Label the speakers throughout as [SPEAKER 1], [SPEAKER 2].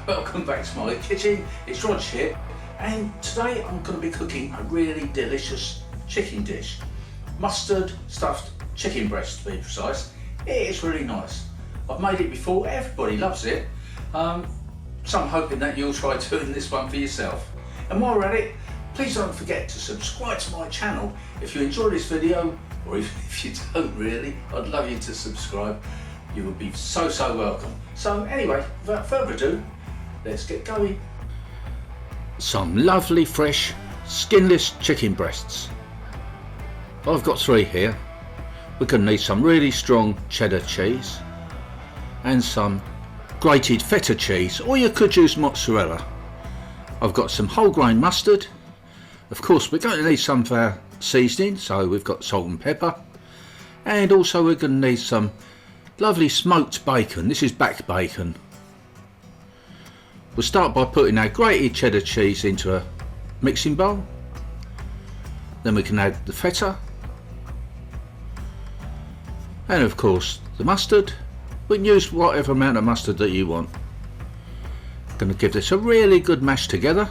[SPEAKER 1] welcome back to my kitchen. It's Rog here, and today I'm going to be cooking a really delicious chicken dish. Mustard stuffed chicken breast to be precise. It is really nice. I've made it before, everybody loves it. So I'm hoping that you'll try doing this one for yourself. And while we're at it, please don't forget to subscribe to my channel if you enjoy this video, or if you don't really, I'd love you to subscribe. You would be so welcome. So anyway, without further ado, let's get going. Some lovely fresh skinless chicken breasts. I've got 3 here. We're going to need some really strong cheddar cheese and some grated feta cheese, or you could use mozzarella. I've got some whole grain mustard. Of course, we're going to need some of our seasoning, so we've got salt and pepper, and also we're going to need some lovely smoked bacon. This is back bacon. We'll start by putting our grated cheddar cheese into a mixing bowl. Then we can add the feta, and of course the mustard. We can use whatever amount of mustard that you want. Going to give this a really good mash together.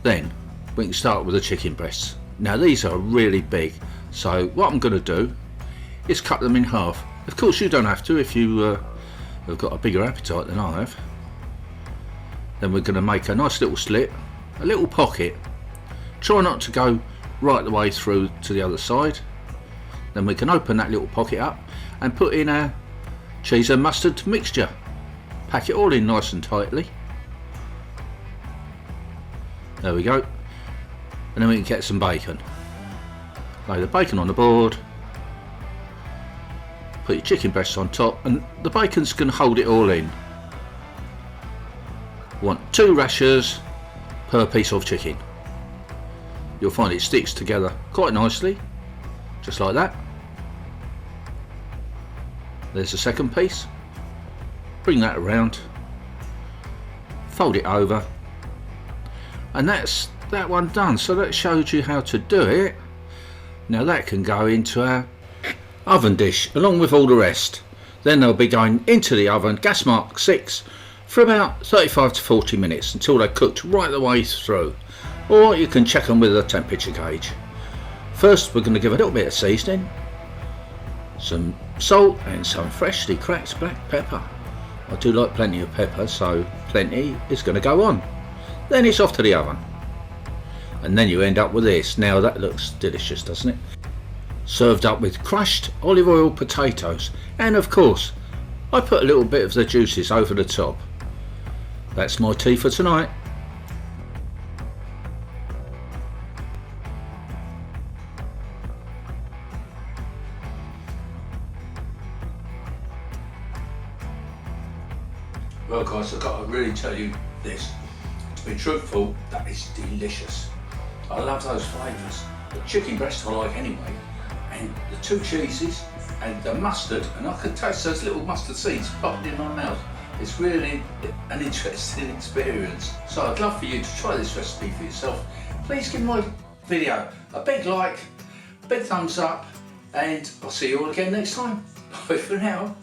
[SPEAKER 1] Then we can start with the chicken breasts. Now these are really big, so what I'm going to do is cut them in half. Of course you don't have to if you have got a bigger appetite than I have. Then we're going to make a nice little slit, a little pocket. Try not to go right the way through to the other side. Then we can open that little pocket up and put in our cheese and mustard mixture. Pack it all in nice and tightly. There we go. And then we can get some bacon. Lay the bacon on the board. Put your chicken breasts on top, and the bacon's going to hold it all in. You want 2 rashers per piece of chicken. You'll find it sticks together quite nicely, just like that. There's the second piece. Bring that around, fold it over, and that's that one done. So that showed you how to do it. Now that can go into our oven dish along with all the rest. Then they'll be going into the oven, gas mark 6, for about 35 to 40 minutes until they're cooked right the way through, or you can check them with a temperature gauge. First we're going to give a little bit of seasoning, some salt and some freshly cracked black pepper. I do like plenty of pepper, so plenty is going to go on. Then it's off to the oven, and then you end up with this. Now that looks delicious, doesn't it? Served up with crushed olive oil potatoes, and of course I put a little bit of the juices over the top. That's my tea for tonight. Well guys, I've got to really tell you this. To be truthful, that is delicious. I love those flavours. The chicken breast I like anyway, and the 2 cheeses and the mustard, and I can taste those little mustard seeds popping in my mouth. It's really an interesting experience. So I'd love for you to try this recipe for yourself. Please give my video a big like, big thumbs up, and I'll see you all again next time. Bye for now.